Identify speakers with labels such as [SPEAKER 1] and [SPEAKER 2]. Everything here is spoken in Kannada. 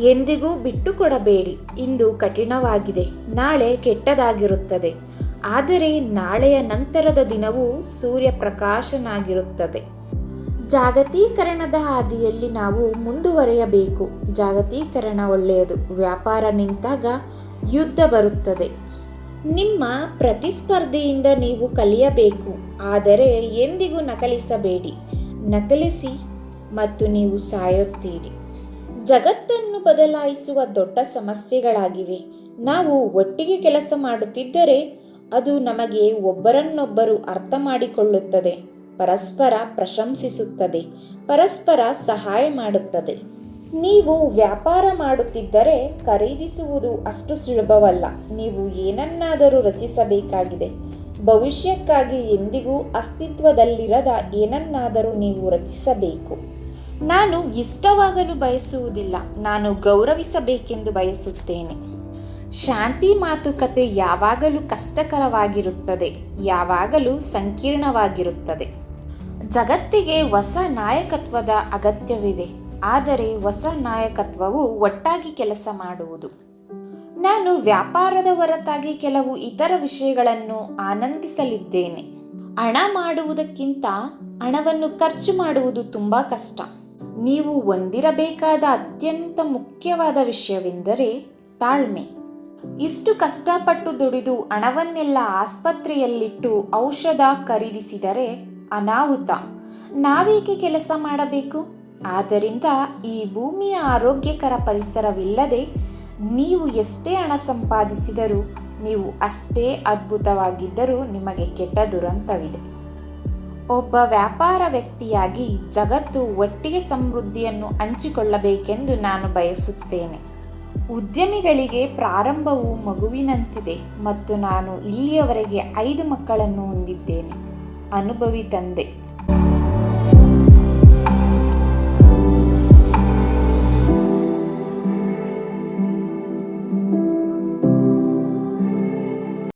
[SPEAKER 1] ಎಂದಿಗೂ ಬಿಟ್ಟು ಕೊಡಬೇಡಿ. ಇಂದು ಕಠಿಣವಾಗಿದೆ, ನಾಳೆ ಕೆಟ್ಟದಾಗಿರುತ್ತದೆ. ಆದರೆ ನಾಳೆಯ ನಂತರದ ದಿನವೂ ಸೂರ್ಯಪ್ರಕಾಶನಾಗಿರುತ್ತದೆ. ಜಾಗತೀಕರಣದ ಹಾದಿಯಲ್ಲಿ ನಾವು ಮುಂದುವರಿಯಬೇಕು. ಜಾಗತೀಕರಣ ಒಳ್ಳೆಯದು. ವ್ಯಾಪಾರ ನಿಂತಾಗ ಯುದ್ಧ ಬರುತ್ತದೆ. ನಿಮ್ಮ ಪ್ರತಿಸ್ಪರ್ಧಿಯಿಂದ ನೀವು ಕಲಿಯಬೇಕು, ಆದರೆ ಎಂದಿಗೂ ನಕಲಿಸಬೇಡಿ. ನಕಲಿಸಿ ಮತ್ತು ನೀವು ಸಾಯುತ್ತೀರಿ. ಜಗತ್ತನ್ನು ಬದಲಾಯಿಸುವ ದೊಡ್ಡ ಸಮಸ್ಯೆಗಳಾಗಿವೆ. ನಾವು ಒಟ್ಟಿಗೆ ಕೆಲಸ ಮಾಡುತ್ತಿದ್ದರೆ ಅದು ನಮಗೆ ಒಬ್ಬರನ್ನೊಬ್ಬರು ಅರ್ಥ ಮಾಡಿಕೊಳ್ಳುತ್ತದೆ, ಪರಸ್ಪರ ಪ್ರಶಂಸಿಸುತ್ತದೆ, ಪರಸ್ಪರ ಸಹಾಯ ಮಾಡುತ್ತದೆ. ನೀವು ವ್ಯಾಪಾರ ಮಾಡುತ್ತಿದ್ದರೆ ಖರೀದಿಸುವುದು ಅಷ್ಟು ಸುಲಭವಲ್ಲ. ನೀವು ಏನನ್ನಾದರೂ ರಚಿಸಬೇಕಾಗಿದೆ. ಭವಿಷ್ಯಕ್ಕಾಗಿ ಎಂದಿಗೂ ಅಸ್ತಿತ್ವದಲ್ಲಿರದ ಏನನ್ನಾದರೂ ನೀವು ರಚಿಸಬೇಕು. ನಾನು ಇಷ್ಟವಾಗಲು ಬಯಸುವುದಿಲ್ಲ, ನಾನು ಗೌರವಿಸಬೇಕೆಂದು ಬಯಸುತ್ತೇನೆ. ಶಾಂತಿ ಮಾತುಕತೆ ಯಾವಾಗಲೂ ಕಷ್ಟಕರವಾಗಿರುತ್ತದೆ, ಯಾವಾಗಲೂ ಸಂಕೀರ್ಣವಾಗಿರುತ್ತದೆ. ಜಗತ್ತಿಗೆ ಹೊಸ ನಾಯಕತ್ವದ ಅಗತ್ಯವಿದೆ, ಆದರೆ ಹೊಸ ನಾಯಕತ್ವವು ಒಟ್ಟಾಗಿ ಕೆಲಸ ಮಾಡುವುದು. ನಾನು ವ್ಯಾಪಾರದ ಹೊರತಾಗಿ ಕೆಲವು ಇತರ ವಿಷಯಗಳನ್ನು ಆನಂದಿಸಲಿದ್ದೇನೆ. ಹಣ ಮಾಡುವುದಕ್ಕಿಂತ ಹಣವನ್ನು ಖರ್ಚು ಮಾಡುವುದು ತುಂಬ ಕಷ್ಟ. ನೀವು ಹೊಂದಿರಬೇಕಾದ ಅತ್ಯಂತ ಮುಖ್ಯವಾದ ವಿಷಯವೆಂದರೆ ತಾಳ್ಮೆ. ಇಷ್ಟು ಕಷ್ಟಪಟ್ಟು ದುಡಿದು ಹಣವನ್ನೆಲ್ಲ ಆಸ್ಪತ್ರೆಯಲ್ಲಿಟ್ಟು ಔಷಧ ಖರೀದಿಸಿದರೆ ಅನಾಹುತ. ನಾವೇಕೆ ಕೆಲಸ ಮಾಡಬೇಕು? ಆದ್ದರಿಂದ ಈ ಭೂಮಿಯ ಆರೋಗ್ಯಕರ ಪರಿಸರವಿಲ್ಲದೆ ನೀವು ಎಷ್ಟೇ ಹಣ ಸಂಪಾದಿಸಿದರೂ, ನೀವು ಅಷ್ಟೇ ಅದ್ಭುತವಾಗಿದ್ದರೂ ನಿಮಗೆ ಕೆಟ್ಟ ದುರಂತವಿದೆ. ಒಬ್ಬ ವ್ಯಾಪಾರ ವ್ಯಕ್ತಿಯಾಗಿ ಜಗತ್ತು ಒಟ್ಟಿಗೆ ಸಮೃದ್ಧಿಯನ್ನು ಹಂಚಿಕೊಳ್ಳಬೇಕೆಂದು ನಾನು ಬಯಸುತ್ತೇನೆ. ಉದ್ಯಮಿಗಳಿಗೆ ಪ್ರಾರಂಭವು ಮಗುವಿನಂತಿದೆ ಮತ್ತು ನಾನು ಇಲ್ಲಿಯವರೆಗೆ 5 ಮಕ್ಕಳನ್ನು ಹೊಂದಿದ್ದೇನೆ. ಅನುಭವಿ ತಂದೆ.